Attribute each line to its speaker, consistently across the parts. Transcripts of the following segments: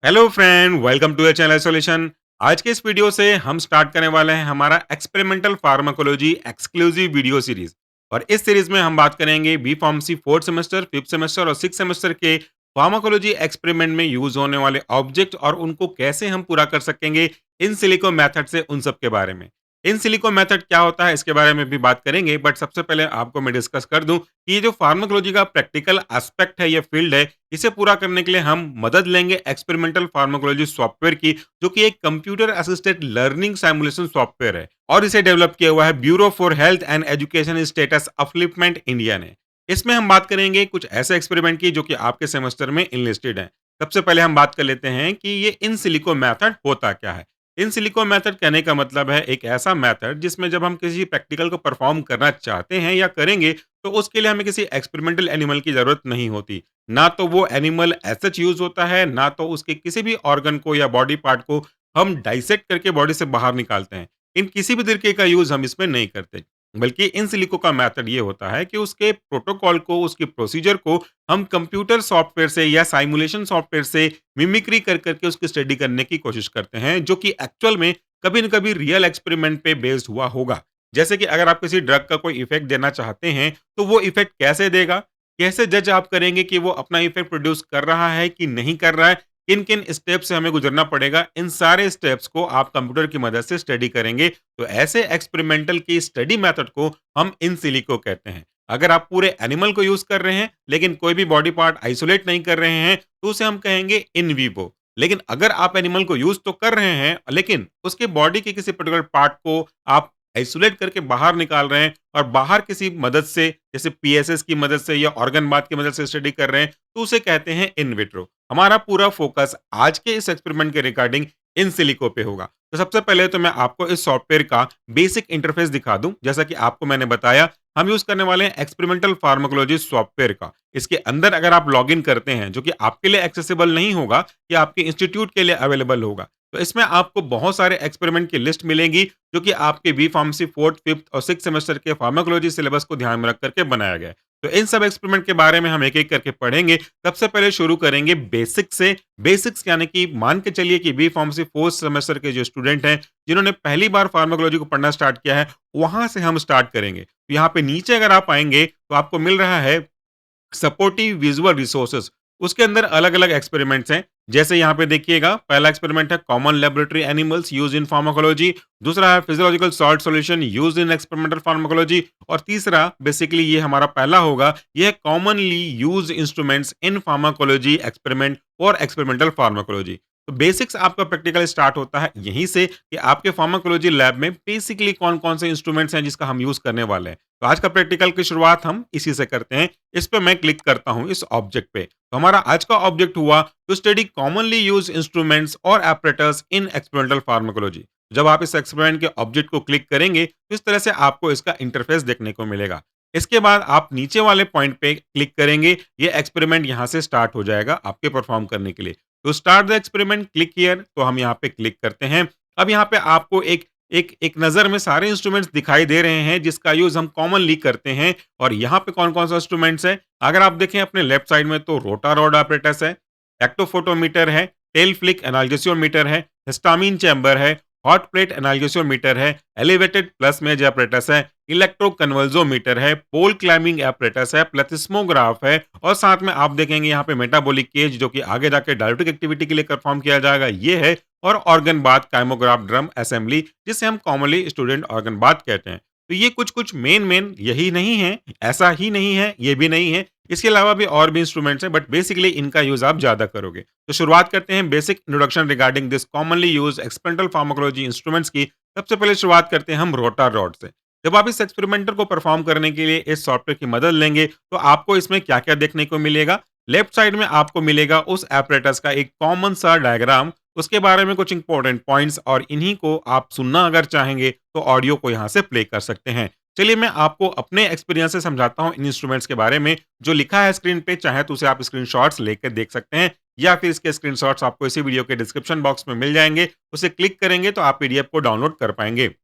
Speaker 1: Hello friend, welcome to the channel solution. आज के इस वीडियो से हम स्टार्ट करने वाले हैं हमारा experimental pharmacology exclusive video series. और इस सीरीज में हम बात करेंगे B pharmacy fourth semester, fifth semester और सिक्स सेमेस्टर के फार्माकोलॉजी एक्सपेरिमेंट में यूज होने वाले ऑब्जेक्ट और उनको कैसे हम पूरा कर सकेंगे इन सिलिको मेथड से, उन सब के बारे में। इन सिलिको मेथड क्या होता है इसके बारे में भी बात करेंगे, बट सबसे पहले आपको मैं डिस्कस कर दूं कि ये जो फार्माकोलॉजी का प्रैक्टिकल एस्पेक्ट है, ये फील्ड है, इसे पूरा करने के लिए हम मदद लेंगे एक्सपेरिमेंटल फार्माकोलॉजी सॉफ्टवेयर की, जो कि एक computer assisted learning simulation software है और इसे डेवलप किया हुआ है bureau for health and education status upliftment India ने। इसमें हम बात करेंगे कुछ ऐसे एक्सपेरिमेंट की जो कि आपके सेमेस्टर में इनलिस्टेड है। सबसे पहले हम बात कर लेते हैं कि ये इन सिलिको मेथड होता क्या है। इन सिलिको मेथड कहने का मतलब है एक ऐसा मेथड जिसमें जब हम किसी प्रैक्टिकल को परफॉर्म करना चाहते हैं या करेंगे, तो उसके लिए हमें किसी एक्सपेरिमेंटल एनिमल की जरूरत नहीं होती। ना तो वो एनिमल एज सच यूज होता है, ना तो उसके किसी भी ऑर्गन को या बॉडी पार्ट को हम डाइसेक्ट करके बॉडी से बाहर निकालते हैं। इन किसी भी तरीके का यूज हम इसमें नहीं करते, बल्कि इन सिलिको का मेथड ये होता है कि उसके प्रोटोकॉल को, उसकी प्रोसीजर को हम कंप्यूटर सॉफ्टवेयर से या साइमुलेशन सॉफ्टवेयर से मिमिक्री कर करके उसकी स्टडी करने की कोशिश करते हैं, जो कि एक्चुअल में कभी न कभी रियल एक्सपेरिमेंट पे बेस्ड हुआ होगा। जैसे कि अगर आप किसी ड्रग का कोई इफेक्ट देना चाहते हैं, तो वो इफेक्ट कैसे देगा, कैसे जज आप करेंगे कि वो अपना इफेक्ट प्रोड्यूस कर रहा है कि नहीं कर रहा है, किन-किन स्टेप से हमें गुजरना पड़ेगा, इन सारे स्टेप्स को आप कंप्यूटर की मदद से स्टडी करेंगे। तो ऐसे एक्सपेरिमेंटल की स्टडी मेथड को हम इन सिलिको कहते हैं। अगर आप पूरे एनिमल को यूज़ कर रहे हैं, लेकिन कोई भी बॉडी पार्ट आइसोलेट नहीं कर रहे हैं, तो उसे हम कहेंगे इन विवो। लेकिन अगर आप एनिमल को यूज़ तो कर रहे हैं, लेकिन उसके बॉडी के किसी पर्टिकुलर पार्ट को आप आइसोलेट करके बाहर निकाल रहे हैं और बाहर किसी मदद से, जैसे पीएसएस की मदद से या ऑर्गन बाथ की मदद से स्टडी कर रहे हैं, तो उसे कहते हैं इन विट्रो। हमारा पूरा फोकस आज के इस एक्सपेरिमेंट के रिगार्डिंग इन सिलिको पे होगा। तो सबसे पहले तो मैं आपको इस सॉफ्टवेयर का बेसिक इंटरफेस दिखा दूं। जैसा कि आपको मैंने बताया, हम यूज करने वाले हैं एक्सपेरिमेंटल फार्माकोलॉजी सॉफ्टवेयर का। इसके अंदर अगर आप लॉगिन करते हैं, जो कि आपके लिए एक्सेसिबल नहीं होगा, ये आपके इंस्टीट्यूट के लिए अवेलेबल होगा। तो इसमें आपको बहुत सारे एक्सपेरिमेंट की लिस्ट मिलेंगी, जो कि आपके बी फार्मेसी फोर्थ, फिफ्थ और सिक्स सेमेस्टर के फार्माकोलॉजी सिलेबस को ध्यान में रख करके बनाया गया है। तो इन सब एक्सपेरिमेंट के बारे में हम एक-एक करके पढ़ेंगे। सबसे पहले शुरू करेंगे बेसिक से। बेसिक्स यानी कि मान के चलिए कि बी फार्मेसी फोर्थ सेमेस्टर के जो स्टूडेंट हैं, जिन्होंने पहली बार फार्माकोलॉजी को पढ़ना स्टार्ट किया है, वहाँ से हम स्टार्ट करेंगे। तो यहाँ पे नीचे अगर आप आएँगे, तो आपको मिल रहा है सपोर्टिव विजुअल रिसोर्सेज। उसके अंदर अलग-अलग एक्सपेरिमेंट्स हैं। जैसे यहाँ पे देखिएगा, पहला एक्सपेरिमेंट है common laboratory animals used in pharmacology, दूसरा है physiological salt solution used in experimental pharmacology और तीसरा बेसिकली ये हमारा पहला होगा, ये है commonly used instruments in pharmacology experiment और एक्सपेरिमेंटल फार्माकोलॉजी। तो बेसिक्स आपका प्रैक्टिकल स्टार्ट होता है यहीं से कि आपके फार्माकोलॉजी लैब में बेसिकली कौन-कौन से इंस्ट्रूमेंट्स हैं जिसका हम यूज़ करने वाले हैं। तो आज का प्रैक्टिकल की शुरुआत हम इसी से करते हैं। इस पे मैं क्लिक करता हूँ इस ऑब्जेक्ट पे। तो हमारा आज का ऑब्जेक्ट हुआ to study commonly used instruments और एपरेटस इन एक्सपेरिमेंटल फार्माकोलॉजी। जब आप इस एक्सपेरिमेंट के ऑब्जेक्ट को क्लिक करेंगे, तो इस तरह से आपको इसका इंटरफेस देखने को मिलेगा। इसके बाद आप नीचे वाले पॉइंट पे क्लिक करेंगे, ये एक्सपेरिमेंट यहाँ से स्टार्ट हो जाएगा आपके परफॉर्म करने के लिए। तो start the experiment, click here, तो हम यहाँ पे क्लिक करते हैं। अब यहाँ पे आपको एक एक एक नज़र में सारे इंस्ट्रूमेंट्स दिखाई दे रहे हैं जिसका यूज़ हम कॉमनली करते हैं। और यहाँ पे कौन-कौन सा इंस्ट्रूमेंट्स है, अगर आप देखें अपने लेफ्ट साइड में, तो रोटारॉड apparatus है, एक्टोफोटोमीटर है, टेल फ्लिक एनाल्गेसियोमीटर है, हिस्टामिन चैम्बर है, हॉट प्लेट एनाल्गेसियोमीटर है, एलिवेटेड प्लस मेज apparatus है, इलेक्ट्रोकन्वर्जोमीटर है, पोल क्लाइंबिंग apparatus है, प्लेथिस्मोग्राफ है और साथ में आप देखेंगे यहाँ पे मेटाबॉलिक केज, जो कि आगे जाके डायलिटिक एक्टिविटी के लिए परफॉर्म किया जाएगा, ये है। और organ bath kymograph drum assembly, जिसे हम कॉमनली स्टूडेंट ऑर्गन बाथ कहते हैं। तो ये कुछ-कुछ मेन यही नहीं है, ऐसा ही नहीं है, ये भी नहीं है। इसके अलावा भी और भी इंस्ट्रूमेंट्स हैं, बट बेसिकली इनका यूज़ आप ज़्यादा करोगे। तो शुरुआत करते हैं basic introduction regarding this commonly used experimental pharmacology instruments की। सबसे पहले शुरुआत करते हैं हम रोटारॉड से। जब आप इस एक्सपेरिमेंटर को परफॉर्म करने के लिए इस सॉफ्टवेयर की मदद लेंगे, तो आपको इसमें क्या-क्या देखने को मिलेगा। लेफ्ट साइड में आपको मिलेगा उस एपरेटस का एक कॉमन सा डायग्राम, उसके बारे में कुछ इंपॉर्टेंट पॉइंट्स, और इन्हीं को आप सुनना अगर चाहेंगे, तो ऑडियो को यहाँ से प्ले कर सकते हैं। चलिए मैं आपको अपने एक्सपीरियंस से समझाता हूँ इन इंस्ट्रूमेंट्स के बारे में। जो लिखा है स्क्रीन पे, चाहे तो उसे आप स्क्रीनशॉट्स लेकर देख सकते हैं, या फिर इसके स्क्रीनशॉट्स आपको इसी वीडियो के डिस्क्रिप्शन बॉक्स में मिल जाएँगे। उसे क्लिक करेंगे तो आप पीडीएफ को डाउनलोड कर पाएँगे।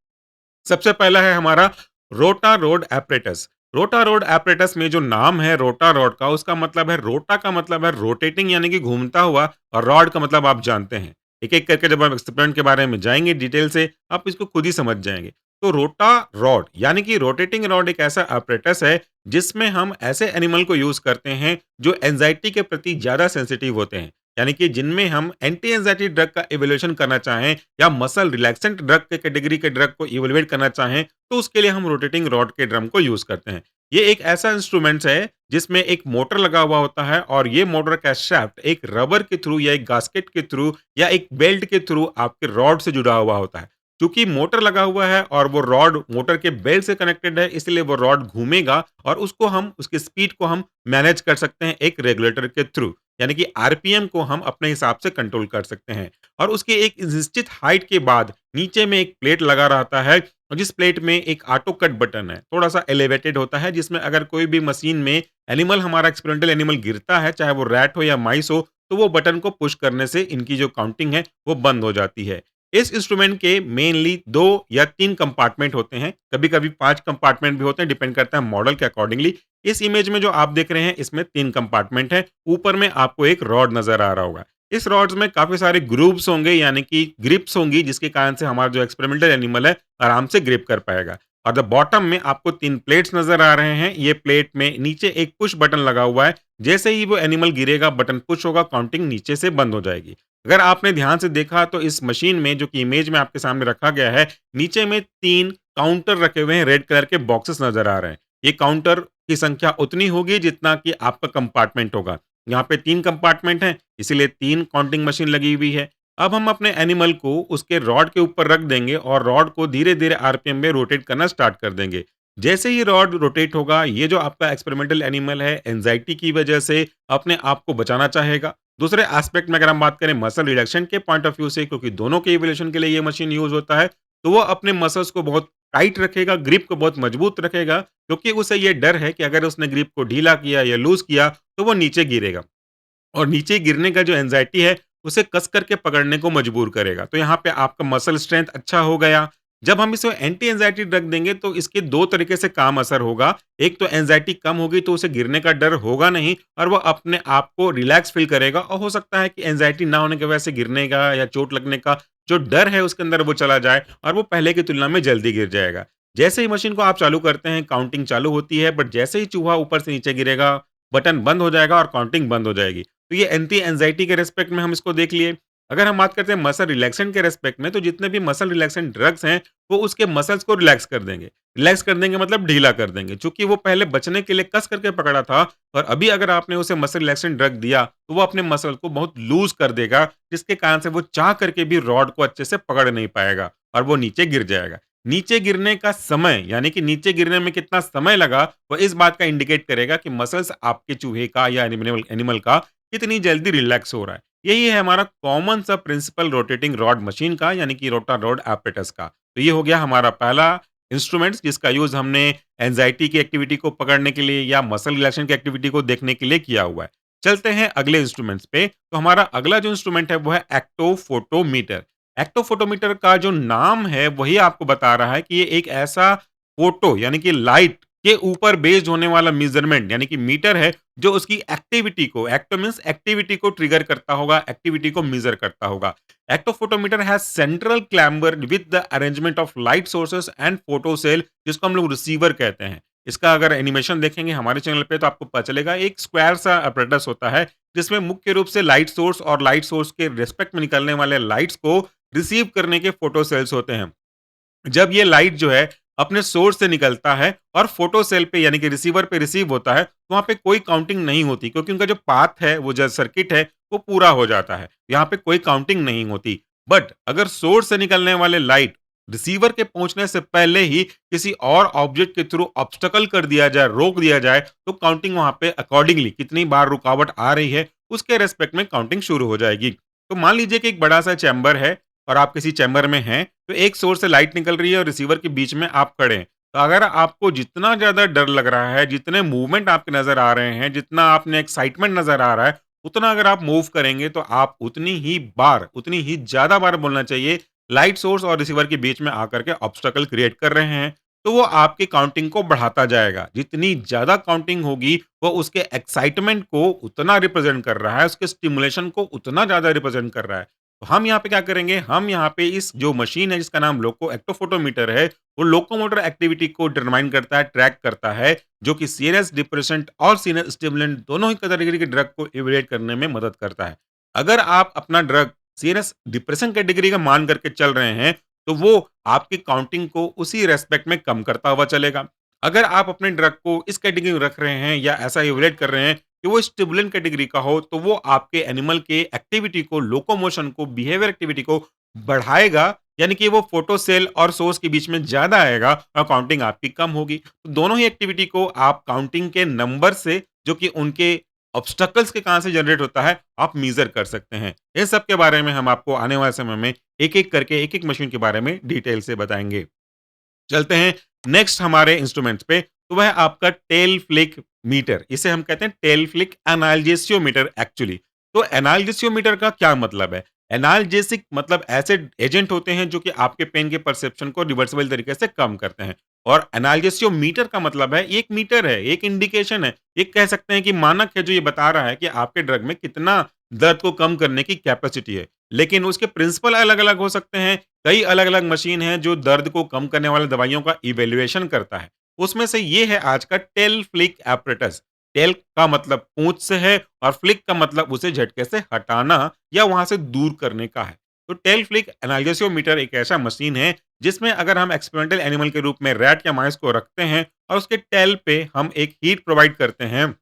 Speaker 1: सबसे पहला है हमारा रोटा रोड एपरेटस। रोटा-रॉड एपरेटस में जो नाम है रोटा-रॉड का, उसका मतलब है रोटा का मतलब है रोटेटिंग यानी कि घूमता हुआ और रॉड का मतलब आप जानते हैं। एक-एक करके जब हम एक्सपेरिमेंट के बारे में जाएँगे डिटेल से, आप इसको खुद ही समझ जाएँगे। तो रोटा-रॉड यानी कि रोटेटिंग रॉड एक ऐसा एपरेटस है, जिसमें हम ऐसे एनिमल को यूज़ करते हैं, जो एंग्ज़ायटी के प्रति ज़्यादा सेंसिटिव होते हैं। यानी कि जिनमें हम एंटी एंग्ज़ायटी ड्रग का इवैल्यूएशन करना चाहें या मसल रिलैक्सेंट ड्रग के कैटेगरी के ड्रग को इवैल्यूएट करना चाहें, तो उसके लिए हम रोटेटिंग रॉड के ड्रम को यूज़ करते हैं। ये एक ऐसा इंस्ट्रूमेंट्स है जिसमें एक मोटर लगा हुआ होता है और ये मोटर का शाफ्ट एक रबर के थ्रू या एक गास्केट के थ्रू या एक बेल्ट के थ्रू आपके रॉड से जुड़ा हुआ होता है। चूँकि मोटर लगा हुआ है और वो रॉड मोटर के बेल्ट से कनेक्टेड है, इसलिए वो रॉड घूमेगा और उसको हम उसकी स्पीड को हम मैनेज कर सकते हैं एक रेगुलेटर के थ्रू। यानी कि आरपीएम को हम अपने हिसाब से कंट्रोल कर सकते हैं। और उसके एक निश्चित हाइट के बाद नीचे में एक प्लेट लगा रहता है और जिस प्लेट में एक ऑटो कट बटन है, थोड़ा-सा एलिवेटेड होता है जिसमें अगर कोई भी मशीन में एनिमल हमारा एक्सपेरिमेंटल एनिमल गिरता है, चाहे वो रैट हो या माइस हो, तो वो बटन को पुश करने से इनकी जो काउंटिंग है, वो बंद हो जाती है। इस इंस्ट्रूमेंट के मेनली 2 या 3 कंपार्टमेंट होते हैं, कभी-कभी 5 कंपार्टमेंट भी होते हैं, डिपेंड करता है मॉडल के अकॉर्डिंगली। इस इमेज में जो आप देख रहे हैं, इसमें 3 कंपार्टमेंट हैं, ऊपर में आपको एक रॉड नज़र आ रहा होगा। इस रॉड्स में काफ़ी सारे ग्रूव्स होंगे यानी कि ग्रिप्स होंगी जिसके कारण से हमारा जो एक्सपेरिमेंटल एनिमल है आराम से ग्रिप कर पाएगा। और द बॉटम में आपको 3 प्लेट्स नज़र आ रहे हैं। ये प्लेट में नीचे एक पुश बटन लगा हुआ है। जैसे ही वो एनिमल गिरेगा बटन पुश होगा, काउंटिंग नीचे से बंद हो जाएगी। अगर आपने ध्यान से देखा तो इस मशीन में जो कि इमेज में आपके सामने रखा गया है, नीचे में 3 काउंटर रखे हुए हैं, रेड कलर के बॉक्सेस नज़र आ रहे हैं। ये काउंटर की संख्या उतनी होगी जितना कि आपका कंपार्टमेंट होगा। यहाँ पे 3 कंपार्टमेंट हैं, इसीलिए 3 काउंटिंग मशीन लगी हुई है। अब हम अपने एनिमल को उसके रॉड के ऊपर रख देंगे और रॉड को धीरे-धीरे आरपीएम में रोटेट करना स्टार्ट कर देंगे। जैसे ही रॉड रोटेट होगा, ये जो आपका एक्सपेरिमेंटल एनिमल है, एंग्ज़ायटी की वजह से अपने आप को बचाना चाहेगा। दूसरे एस्पेक्ट में अगर हम बात करें मसल रिडक्शन के पॉइंट ऑफ व्यू से, क्योंकि दोनों के इवैल्यूएशन के लिए ये मशीन यूज़ होता है, तो वो अपने मसल्स को बहुत टाइट रखेगा, ग्रिप को बहुत मजबूत रखेगा, क्योंकि उसे ये डर है कि अगर उसने ग्रिप को ढीला किया या लूज़ किया, तो वो नीचे गिरेगा। और नीचे गिरने का जो एंग्ज़ायटी है, उसे कस करके पकड़ने को मजबूर करेगा। तो यहाँ पे आपका मसल स्ट्रेंथ अच्छा हो गया। जब हम इसे एंटी एंग्ज़ायटी ड्रग देंगे तो इसके 2 तरीके से काम असर होगा। एक तो एंग्ज़ायटी कम होगी तो उसे गिरने का डर होगा नहीं और वो अपने आप को रिलैक्स फ़ील करेगा और हो सकता है कि एंग्ज़ायटी ना होने की वजह से गिरने का या चोट लगने का जो डर है उसके अंदर वो चला जाए और वो पहले की तुलना में जल्दी गिर जाएगा। जैसे ही मशीन को आप चालू करते हैं, काउंटिंग चालू होती है, बट जैसे ही चूहा ऊपर से नीचे गिरेगा, बटन बंद हो जाएगा और काउंटिंग बंद हो जाएगी। तो ये एंटी एंग्जायटी के रिस्पेक्ट में हम इसको देख लिए। अगर हम बात करते हैं मसल रिलैक्सेंट के रिस्पेक्ट में, तो जितने भी मसल रिलैक्सेंट ड्रग्स हैं, वो उसके मसल्स को रिलैक्स कर देंगे। रिलैक्स कर देंगे मतलब ढीला कर देंगे। चूँकि वो पहले बचने के लिए कस करके पकड़ा था और अभी अगर आपने उसे मसल रिलैक्सेंट ड्रग दिया, तो वो अपने मसल को बहुत लूज़ कर देगा, जिसके कारण से वो चाह करके भी रॉड को अच्छे से पकड़ नहीं पाएगा और वो नीचे गिर जाएगा। नीचे गिरने का समय, यानी कि नीचे गिरने में कितना समय लगा, वो इस बात का इंडिकेट करेगा कि मसल्स आपके चूहे का या एनिमल एनिमल का कितनी जल्दी रिलैक्स हो रहा है। यही है हमारा कॉमन सा प्रिंसिपल रोटेटिंग रॉड मशीन का, यानी कि रोटा रॉड एपरेटस का। तो ये हो गया हमारा पहला इंस्ट्रूमेंट्स जिसका यूज़ हमने एंग्जायटी की एक्टिविटी को पकड़ने के लिए या मसल रिलैक्सेशन की एक्टिविटी को देखने के लिए किया हुआ है। चलते हैं अगले इंस्ट्रूमेंट्स पे। तो हमारा अगला जो इंस्ट्रूमेंट है वो है एक्टोफोटोमीटर। एक्टोफोटोमीटर का जो नाम है वही आपको बता रहा है कि ये एक ऐसा फोटो यानी कि लाइट के ऊपर बेस्ड होने वाला मेज़रमेंट यानी कि मीटर है, जो उसकी एक्टिविटी को, एक्टो मीन्स एक्टिविटी को ट्रिगर करता होगा, एक्टिविटी को मेज़र करता होगा। Actophotometer has central chamber with the arrangement of light sources and photo cell, जिसको हम लोग रिसीवर कहते हैं। इसका अगर एनिमेशन देखेंगे हमारे चैनल पे तो आपको पता चलेगा, एक स्क्वायर सा apparatus होता है, जिसमें मुख्य रूप से लाइट सोर्स और लाइट सोर्स के रिस्पेक्ट में निकलने वाले लाइट्स को रिसीव करने के फोटो सेल्स होते हैं। जब ये लाइट जो है अपने सोर्स से निकलता है और फोटो सेल पे यानी कि रिसीवर पे रिसीव होता है, तो वहाँ पे कोई काउंटिंग नहीं होती, क्योंकि उनका जो पाथ है, वो जो सर्किट है, वो पूरा हो जाता है। यहाँ पे कोई काउंटिंग नहीं होती। बट अगर सोर्स से निकलने वाले लाइट रिसीवर के पहुँचने से पहले ही किसी और ऑब्जेक्ट के थ्रू ऑब्स्टेकल कर दिया जाए, रोक दिया जाए, तो काउंटिंग वहाँ पे अकॉर्डिंगली कितनी बार रुकावट आ रही है, उसके रिस्पेक्ट में काउंटिंग शुरू हो जाएगी। तो मान लीजिए कि एक बड़ा-सा चैम्बर है और आप किसी चैम्बर में हैं, तो एक सोर्स से लाइट निकल रही है और रिसीवर के बीच में आप खड़े हैं। तो अगर आपको जितना ज़्यादा डर लग रहा है, जितने मूवमेंट आपके नज़र आ रहे हैं, जितना आपने एक्साइटमेंट नज़र आ रहा है, उतना अगर आप मूव करेंगे तो आप उतनी ही बार, उतनी ही ज़्यादा बार बोलना चाहिए, लाइट सोर्स और रिसीवर के बीच में आकर के ऑब्स्टेकल क्रिएट कर रहे हैं। तो वो आपकी काउंटिंग को बढ़ाता जाएगा। जितनी ज़्यादा काउंटिंग होगी, वो उसके एक्साइटमेंट को उतना रिप्रेज़ेंट कर रहा है, उसके स्टिमुलेशन को उतना ज़्यादा रिप्रेज़ेंट कर रहा है। तो हम यहाँ पे क्या करेंगे, हम यहाँ पे इस जो मशीन है जिसका नाम लोको एक्टोफोटोमीटर है, वो लोकोमोटर एक्टिविटी को डिटरमाइन करता है, ट्रैक करता है, जो कि सीएनएस डिप्रेसेंट और सीएनएस स्टिमुलेंट दोनों ही कैटेगरी के ड्रग को इवैल्यूएट करने में मदद करता है। अगर आप अपना ड्रग सीएनएस डिप्रेशन कैटेगरी का मान करके चल रहे हैं, तो वो आपकी काउंटिंग को उसी रेस्पेक्ट में कम करता हुआ चलेगा। अगर आप अपने ड्रग को इस कैटेगरी में रख रहे हैं या ऐसा इवैल्यूएट कर रहे हैं कि वो स्टिमुलेंट कैटेगरी का हो, तो वो आपके एनिमल के एक्टिविटी को, लोकोमोशन को, बिहेवियर एक्टिविटी को बढ़ाएगा, यानी कि वो फोटो सेल और सोर्स के बीच में ज़्यादा आएगा और काउंटिंग आपकी कम होगी। तो दोनों ही एक्टिविटी को आप काउंटिंग के नंबर से, जो कि उनके ऑब्स्टैकल्स के कहाँ से जनरेट होता है, आप मेज़र कर सकते हैं। इन सब के बारे में हम आपको आने वाले समय में एक-एक करके एक-एक मशीन के बारे में डिटेल से बताएँगे। चलते हैं नेक्स्ट हमारे इंस्ट्रूमेंट्स पे, तो वह है आपका टेल फ्लिक मीटर। इसे हम कहते हैं टेल फ्लिक एनाल्जेसियोमीटर एक्चुअली। तो एनाल्जेसियोमीटर का क्या मतलब है? एनाल्जेसिक मतलब ऐसे एजेंट होते हैं जो कि आपके पेन के परसेप्शन को रिवर्सिबल तरीके से कम करते हैं। और एनाल्जेसियोमीटर का मतलब है, ये एक मीटर है, एक इंडिकेशन है। एक कह सकते हैं कि मानक है जो ये बता रहा है कि आपके ड्रग में कितना दर्द को कम करने की कैपेसिटी है। लेकिन उसके प्रिंसिपल अलग-अलग हो सकते हैं। कई अलग-अलग मशीन हैं जो दर्द को कम करने वाली दवाइयों का इवैल्यूएशन करता है। उसमें से ये है आज का टेल फ्लिक एपरेटस। टेल का मतलब पूँछ से है और फ्लिक का मतलब उसे झटके से हटाना या वहाँ से दूर करने का है। तो टेल फ्लिक एनाल्जेसियोमीटर एक ऐसा मशीन है जिसमें अगर हम एक्सपेरिमेंटल एनिमल के रूप में रैट या माइस को रखते हैं और उसके टेल पे हम एक हीट प्रोवाइड करते हैं,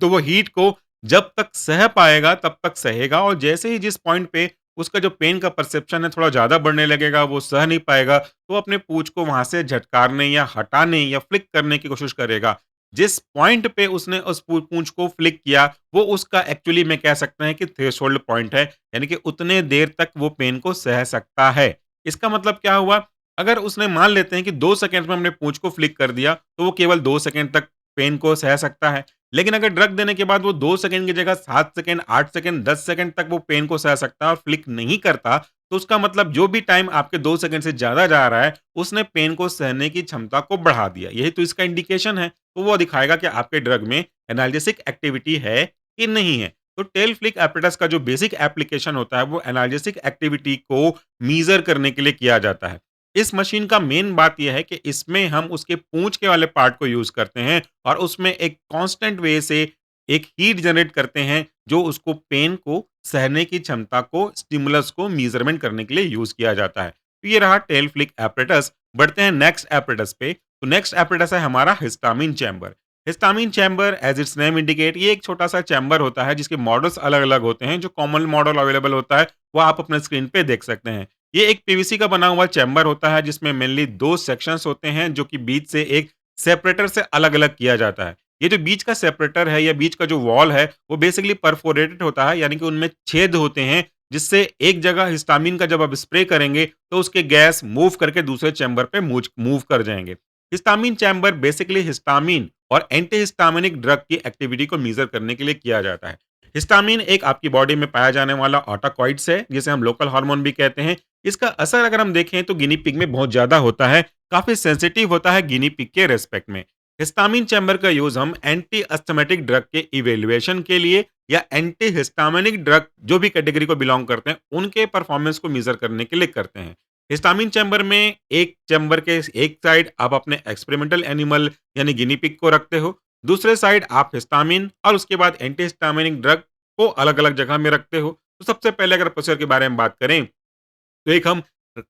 Speaker 1: तो वो हीट को जब तक सह पाएगा तब तक सहेगा और जैसे ही जिस पॉइंट पे उसका जो पेन का परसेप्शन है थोड़ा ज़्यादा बढ़ने लगेगा, वो सह नहीं पाएगा, तो वो अपने पूँछ को वहाँ से झटकारने या हटाने या फ्लिक करने की कोशिश करेगा। जिस पॉइंट पे उसने उस पूँछ को फ्लिक किया, वो उसका एक्चुअली में कह सकते हैं कि थ्रेशोल्ड पॉइंट है, यानी कि उतने देर तक वो पेन को सह सकता है। इसका मतलब क्या हुआ? अगर उसने मान लेते हैं कि 2 सेकंड में हमने पूँछ को फ्लिक कर दिया, तो वो केवल 2 सेकंड तक पेन को सह सकता है। लेकिन अगर ड्रग देने के बाद वो 2 सेकंड की जगह 7 सेकंड, 8 सेकंड, 10 सेकंड तक वो पेन को सह सकता है और फ्लिक नहीं करता, तो उसका मतलब जो भी टाइम आपके 2 सेकंड से ज़्यादा जा रहा है, उसने पेन को सहने की क्षमता को बढ़ा दिया। यही तो इसका इंडिकेशन है। तो वो दिखाएगा कि आपके ड्रग में एनाल्जेसिक एक्टिविटी है कि नहीं है। तो टेल फ्लिक एपरेटस का जो बेसिक एप्लीकेशन होता है, वो एनाल्जेसिक एक्टिविटी को मीज़र करने के लिए किया जाता है। इस मशीन का मेन बात ये है कि इसमें हम उसके पूँछ के वाले पार्ट को यूज़ करते हैं और उसमें एक कांस्टेंट वे से एक हीट जनरेट करते हैं, जो उसको पेन को सहने की क्षमता को, स्टिमुलस को मेज़रमेंट करने के लिए यूज़ किया जाता है। तो ये रहा टेल फ्लिक एपरेटस। बढ़ते हैं नेक्स्ट एपरेटस पे। तो नेक्स्ट एपरेटस है हमारा histamine chamber. Histamine chamber as it's name indicate, ये एक छोटा-सा चैम्बर होता है जिसके मॉडल्स अलग-अलग होते हैं। जो कॉमन मॉडल अवेलेबल होता है, वो आप अपने स्क्रीन पे देख सकते हैं। ये एक पीवीसी का बना हुआ चैम्बर होता है जिसमें मेनली 2 सेक्शंस होते हैं, जो कि बीच से एक सेपरेटर से अलग-अलग किया जाता है। ये जो बीच का सेपरेटर है या बीच का जो वॉल है, वो बेसिकली परफोरेटेड होता है, यानी कि उनमें छेद होते हैं, जिससे एक जगह हिस्टामिन का जब आप स्प्रे करेंगे, तो उसके गैस मूव करके दूसरे चैम्बर पे मूव मूव कर जाएँगे। हिस्टामिन चैम्बर बेसिकली हिस्टामिन और एंटीहिस्टामिनिक ड्रग की एक्टिविटी को मेज़र करने के लिए किया जाता है। हिस्टामिन एक आपकी बॉडी में पाया जाने वाला ऑटोकॉइड्स है, जिसे हम लोकल हार्मोन भी कहते हैं। इसका असर अगर हम देखें तो गिनी पिग में बहुत ज़्यादा होता है, काफ़ी सेंसिटिव होता है गिनी पिग के रिस्पेक्ट में। हिस्टामिन चैम्बर का यूज़ हम एंटी अस्थमैटिक ड्रग के इवैल्यूएशन के लिए या एंटी हिस्टामिनिक ड्रग जो भी कैटेगरी को बिलॉन्ग करते हैं, उनके परफॉर्मेंस को मेज़र करने के लिए करते हैं। हिस्टामिन चैम्बर में एक चैम्बर के एक साइड आप अपने एक्सपेरिमेंटल एनिमल यानी गिनी पिग को रखते हो, दूसरे साइड आप हिस्टामिन और उसके बाद एंटी हिस्टामिनिक ड्रग को अलग-अलग जगह में रखते हो। तो सबसे पहले अगर प्रोसीजर के बारे में बात करें, तो एक हम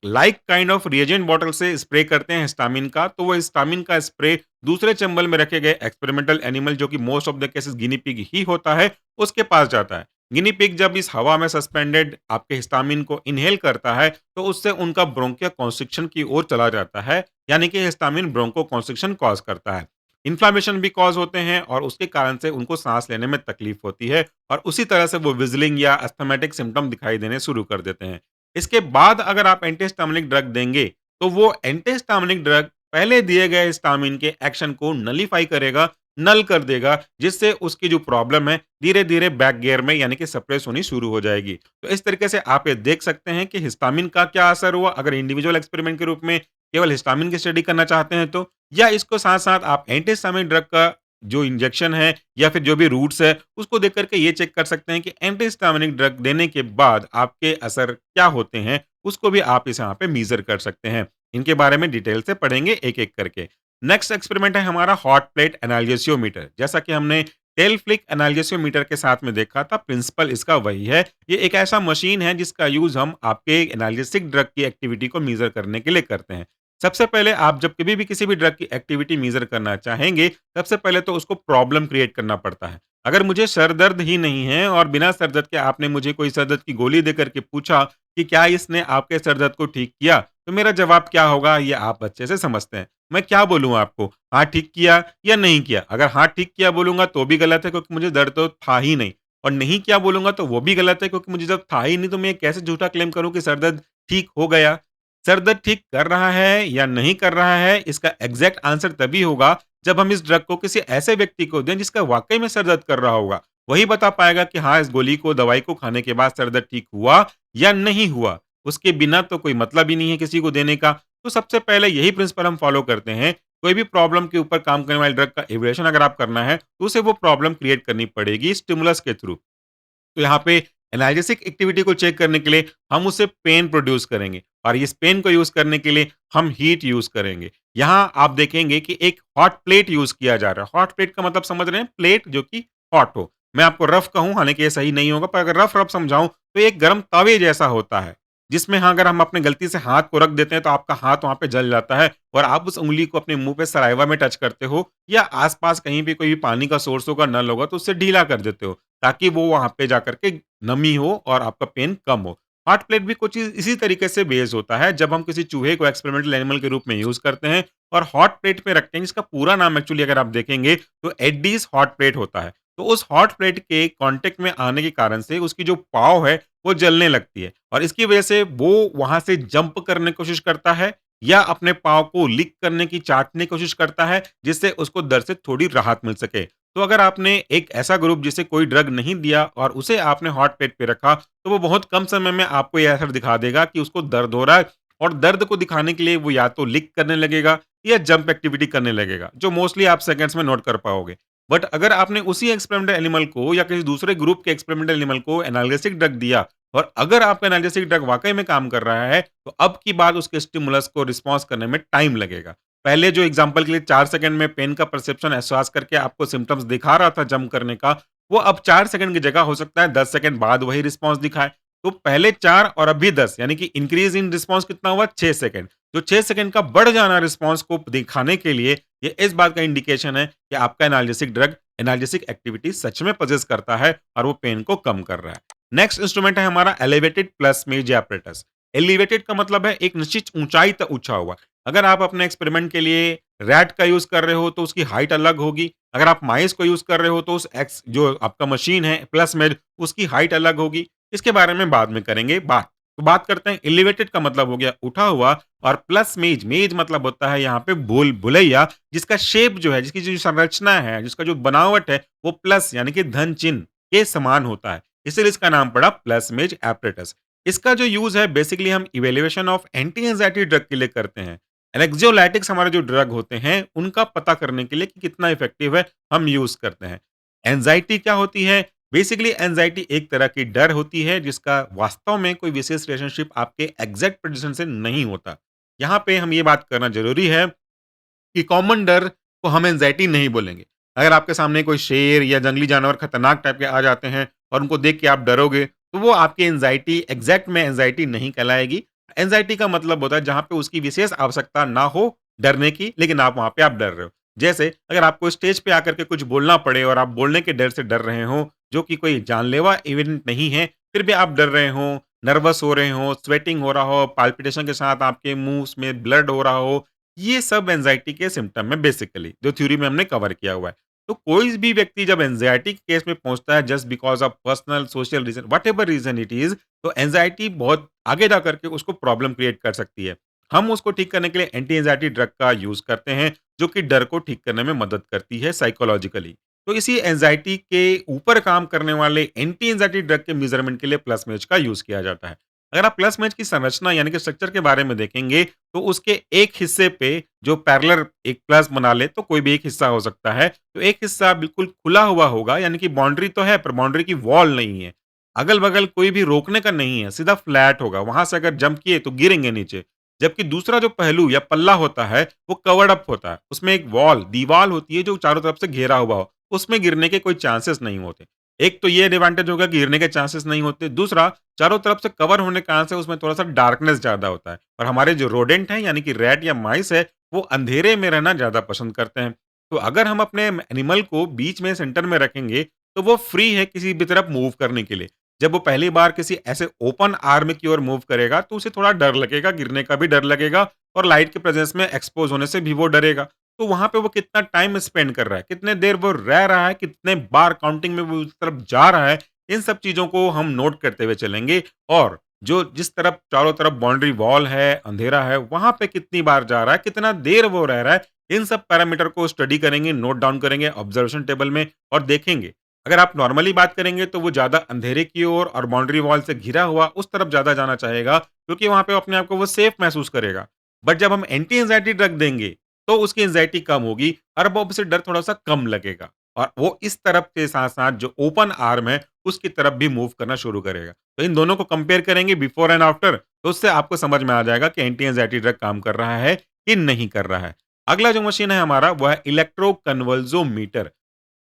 Speaker 1: like kind of reagent bottle से स्प्रे करते हैं हिस्टामिन का, तो वो हिस्टामिन का स्प्रे दूसरे चंबल में रखे गए एक्सपेरिमेंटल एनिमल, जो कि most of the cases guinea pig ही होता है, उसके पास जाता है। गिनी पिग जब इस हवा में सस्पेंडेड आपके हिस्टामिन को इन्हेल करता है, तो उससे उनका ब्रोंकिया कॉन्स्ट्रिक्शन की ओर चला जाता है, यानी कि हिस्टामिन ब्रोंको कॉन्स्ट्रिक्शन कॉज करता है। इन्फ्लेमेशन भी कॉज होते हैं और उसके कारण से उनको सांस लेने में तकलीफ होती है और उसी तरह से वो विज़लिंग या अस्थमैटिक सिम्पटम दिखाई देने शुरू कर देते हैं। इसके बाद अगर आप एंटीहिस्टामिनिक ड्रग देंगे, तो वो एंटीहिस्टामिनिक ड्रग पहले दिए गए हिस्टामिन के एक्शन को नलिफाई करेगा, नल कर देगा, जिससे उसकी जो प्रॉब्लम है धीरे-धीरे बैक गियर में यानी कि सप्रेस होनी शुरू हो जाएगी। तो इस तरीके से आप ये देख सकते हैं कि हिस्टामिन का क्या असर हुआ अगर इंडिविजुअल एक्सपेरिमेंट के रूप में केवल हिस्टामिन की स्टडी करना चाहते हैं तो, या इसको साथ-साथ आप एंटी हिस्टामिन ड्रग का जो इंजेक्शन है या फिर जो भी रूट्स है, उसको देख कर के ये चेक कर सकते हैं कि एंटी हिस्टामिनिक ड्रग देने के बाद आपके असर क्या होते हैं, उसको भी आप इस यहाँ पे मेज़र कर सकते हैं। इनके बारे में डिटेल से पढ़ेंगे एक-एक करके। नेक्स्ट एक्सपेरिमेंट है हमारा हॉट प्लेट एनाल्गेसियोमीटर। जैसा कि हमने टेल फ्लिक एनाल्गेसियोमीटर के साथ में देखा था, प्रिंसिपल इसका वही है। ये एक ऐसा मशीन है जिसका यूज़ हम आपके एनाल्गेसिक ड्रग की एक्टिविटी को मेज़र करने के लिए करते हैं। सबसे पहले आप जब कभी भी किसी भी ड्रग की एक्टिविटी मेज़र करना चाहेंगे, सबसे पहले तो उसको प्रॉब्लम क्रिएट करना पड़ता है। अगर मुझे सर दर्द ही नहीं है और बिना सर दर्द के आपने मुझे कोई सर दर्द की गोली देकर के पूछा कि क्या इसने आपके सर दर्द को ठीक किया? तो मेरा जवाब क्या होगा ये आप अच्छे से समझते हैं। मैं क्या बोलूँ आपको? हाँ, ठीक किया या नहीं किया? अगर हाँ, ठीक किया बोलूँगा तो भी गलत है क्योंकि मुझे दर्द तो था ही नहीं, और नहीं किया बोलूँगा तो वो भी गलत है क्योंकि मुझे जब था ही नहीं तो मैं कैसे झूठा क्लेम करूँ कि सर दर्द ठीक हो गया? सर दर्द ठीक कर रहा है या नहीं कर रहा है, इसका एग्ज़ैक्ट आंसर तभी होगा जब हम इस ड्रग को किसी ऐसे व्यक्ति को दें जिसका वाक़ई में सर दर्द कर रहा होगा। वही बता पाएगा कि हाँ, इस गोली को, दवाई को खाने के बाद सर दर्द ठीक हुआ या नहीं हुआ। उसके बिना तो कोई मतलब ही नहीं है किसी को देने का। तो सबसे पहले यही प्रिंसिपल हम फ़ॉलो करते हैं। कोई भी प्रॉब्लम के ऊपर काम करने वाले ड्रग का इवैल्यूएशन अगर आप करना है, तो उसे वो प्रॉब्लम क्रिएट करनी पड़ेगी स्टिमुलस के थ्रू। तो यहाँ पे एनाल्जेसिक एक्टिविटी को चेक करने के लिए हम उससे पेन प्रोड्यूस करेंगे, और इस पेन को यूज़ करने के लिए हम हीट यूज़ करेंगे। यहाँ आप देखेंगे कि एक हॉट प्लेट यूज़ किया जा रहा है। हॉट प्लेट का मतलब समझ रहे हैं? प्लेट जो कि हॉट हो। मैं आपको रफ़ कहूँ, हालाँकि ये सही नहीं होगा, पर अगर रफ़-रफ़ समझाऊँ तो एक गरम तवे जैसा होता है, जिसमें हाँ, अगर हम अपने गलती से हाथ को रख देते हैं तो आपका हाथ वहाँ पे जल जाता है और आप उस उँगली को अपने मुँह पे सलाइवा में टच करते हो, या आस-पास कहीं भी कोई भी पानी का सोर्स होगा, नल होगा तो उससे ढीला कर देते हो, ताकि वो वहाँ पे जाकर के नमी हो और आपका पेन कम हो। हॉट प्लेट भी कुछ इसी तरीके से बेस होता है, जब हम किसी चूहे को एक्सपेरिमेंटल एनिमल के रूप में यूज़ करते हैं और हॉट प्लेट पे रखते हैं, जिसका पूरा नाम एक्चुअली अगर आप देखेंगे तो एडीज़ हॉट प्लेट होता है। तो उस हॉट प्लेट के कॉन्टैक्ट में आने के कारण से उसकी जो पाव है वो जलने लगती है, और इसकी वजह से वो वहाँ से जंप करने की कोशिश करता है या अपने पाँव को लिक करने की, चाटने की कोशिश करता है, जिससे उसको दर्द से थोड़ी राहत मिल सके। तो अगर आपने एक ऐसा ग्रुप जिसे कोई ड्रग नहीं दिया और उसे आपने हॉट प्लेट पे रखा, तो वो बहुत कम समय में आपको ये असर दिखा देगा कि उसको दर्द हो रहा है, और दर्द को दिखाने के लिए वो या तो लिक करने लगेगा या जंप एक्टिविटी करने लगेगा, जो मोस्टली आप सेकंड्स में नोट कर पाओगे। बट अगर आपने उसी एक्सपेरिमेंटल एनिमल को या किसी दूसरे ग्रुप के एक्सपेरिमेंटल एनिमल को एनाल्गेसिक ड्रग दिया, और अगर आपका एनाल्जेसिक ड्रग वाक़ई में काम कर रहा है, तो अब की बात उसके स्टिमुलस को रिस्पॉन्स करने में टाइम लगेगा। पहले जो एग्ज़ाम्पल के लिए 4 सेकंड में पेन का परसेप्शन एहसास करके आपको सिम्पटम्स दिखा रहा था जंप करने का, वो अब 4 सेकंड की जगह हो सकता है 10 सेकंड बाद वही रिस्पॉन्स दिखाए। तो पहले 4 और अभी 10, यानी कि इंक्रीज़ इन रिस्पॉन्स कितना हुआ? 6 सेकंड। जो 6 सेकंड का बढ़ जाना रिस्पॉन्स को दिखाने के लिए, ये इस बात का इंडिकेशन है कि आपका एनाल्जेसिक ड्रग एनाल्जेसिक एक्टिविटी सच में पॉसेस करता है और वो पेन को कम कर रहा है। नेक्स्ट इंस्ट्रूमेंट है हमारा एलिवेटेड प्लस मेज एपरेटस। एलिवेटेड का मतलब है एक निश्चित ऊंचाई तक ऊंचा हुआ। अगर आप अपने एक्सपेरिमेंट के लिए रैट का यूज कर रहे हो तो उसकी हाइट अलग होगी। अगर आप माइस को यूज कर रहे हो तो उस एक्स जो आपका मशीन है प्लस मेज, उसकी हाइट अलग होगी। इसके बारे में बाद में करेंगे बात। तो बात करते हैं एलिवेटेड का मतलब हो गया उठा हुआ, और प्लस मेज, मेज मतलब होता है यहाँ पे भूल भुलैया, जिसका शेप जो है, जिसकी जो संरचना है, जिसका जो बनावट है, वो प्लस यानी कि धन चिन्ह के समान होता है। इसीलिए इसका नाम पड़ा प्लस मेज एपरेटस। इसका जो यूज़ है बेसिकली हम evaluation of anti anxiety drug के लिए करते हैं। एंग्ज़ाइटिक्स हमारे जो ड्रग होते हैं, उनका पता करने के लिए कि कितना इफेक्टिव है, हम यूज़ करते हैं। एंजाइटी क्या होती है? बेसिकली एंजाइटी एक तरह की डर होती है जिसका वास्तव में कोई विशेष रिलेशनशिप आपके एग्ज़ैक्ट पोज़ीशन से नहीं होता। यहाँ पे हम ये बात करना ज़रूरी है कि कॉमन डर को हम एंग्ज़ायटी नहीं बोलेंगे। अगर आपके सामने कोई शेर या जंगली जानवर खतरनाक टाइप के आ जाते हैं और उनको देख के आप डरोगे, तो वो आपकी एंग्ज़ायटी एग्ज़ैक्ट में एंग्ज़ायटी नहीं कहलाएगी। एंग्ज़ायटी का मतलब होता है जहाँ पे उसकी विशेष आवश्यकता ना हो डरने की, लेकिन आप डर रहे हो। जैसे अगर आपको स्टेज पे आकर के कुछ बोलना पड़े और आप बोलने के डर से डर रहे हो, जो कि कोई जानलेवा इवेंट नहीं है, फिर भी आप डर रहे हो, नर्वस हो रहे हो, स्वेटिंग हो रहा हो, पाल्पिटेशन के साथ आपके मुँह में ब्लड हो रहा हो, ये सब एंजाइटी के सिम्पटम है बेसिकली, जो थ्योरी में हमने कवर किया हुआ है। तो कोई भी व्यक्ति जब एंजाइटी के केस में पहुँचता है just because of personal, social reason, whatever reason it is, तो एंजाइटी बहुत आगे जा करके उसको प्रॉब्लम क्रिएट कर सकती है। हम उसको ठीक करने के लिए एंटी एंजाइटी ड्रग का यूज़ करते हैं, जो कि डर को ठीक करने में मदद करती है साइकोलॉजिकली। तो इसी एंजाइटी के ऊपर काम करने वाले एंटी एंजाइटी ड्रग के मेज़रमेंट के लिए प्लस मैच का यूज़ किया जाता है। अगर आप प्लस मैच की संरचना यानी कि स्ट्रक्चर के बारे में देखेंगे, तो उसके एक हिस्से पे जो पैरेलल एक प्लस बना ले, तो कोई भी एक हिस्सा हो सकता है। तो एक हिस्सा बिल्कुल खुला हुआ होगा, यानी कि बाउंड्री तो है, पर बाउंड्री की वॉल नहीं है। अगल-बगल कोई भी रोकने का नहीं है, सीधा फ्लैट होगा, वहाँ से अगर जंप किए तो गिरेंगे नीचे। जबकि दूसरा जो पहलू या पल्ला होता है, वो कवर्ड अप होता है। उसमें एक वॉल, दीवाल होती है जो चारों तरफ से घेरा हुआ हो, उसमें गिरने के कोई चांसेस नहीं होते। एक तो ये एडवांटेज होगा कि गिरने के चांसेस नहीं होते, दूसरा चारों तरफ से कवर होने के कारण से उसमें थोड़ा-सा डार्कनेस ज़्यादा होता है। और हमारे जो रोडेंट हैं यानी कि रैट या माइस है, वो अंधेरे में रहना ज़्यादा पसंद करते हैं। तो अगर हम अपने एनिमल को बीच में सेंटर में रखेंगे, तो वो फ्री है किसी भी तरफ मूव करने के लिए। जब वो पहली बार किसी ऐसे ओपन आर्म की ओर मूव करेगा, तो उसे थोड़ा डर लगेगा, गिरने का भी डर लगेगा और लाइट के प्रेजेंस में एक्सपोज़ होने से भी वो डरेगा। तो वहाँ पे वो कितना टाइम स्पेंड कर रहा है, कितने देर वो रह रहा है, कितने बार काउंटिंग में वो उस तरफ जा रहा है, इन सब चीज़ों को हम नोट करते हुए चलेंगे और जो जिस तरफ चारों तरफ बाउंड्री वॉल है, अंधेरा है, वहाँ पे कितनी बार जा रहा है, कितना देर वो रह रहा है, इन सब पैरामीटर को स्टडी करेंगे, नोट डाउन करेंगे ऑब्जर्वेशन टेबल में और देखेंगे। अगर आप नॉर्मली बात करेंगे तो वो ज़्यादा अंधेरे की ओर और बाउंड्री वॉल से घिरा हुआ उस तरफ ज़्यादा जाना चाहेगा, क्योंकि वहाँ पे अपने आप को वो सेफ महसूस करेगा। बट जब हम एंटी एंग्ज़ायटी ड्रग देंगे, तो उसकी एंग्ज़ायटी कम होगी और अब उसे डर थोड़ा-सा कम लगेगा और वो इस तरफ के साथ-साथ जो ओपन आर्म है, उसकी तरफ भी मूव करना शुरू करेगा। तो इन दोनों को कंपेयर करेंगे बिफोर एंड आफ्टर, तो उससे आपको समझ में आ जाएगा कि एंटी एंग्ज़ायटी ड्रग काम कर रहा है कि नहीं कर रहा है। अगला जो मशीन है हमारा, वो है इलेक्ट्रोकन्वल्सोमीटर।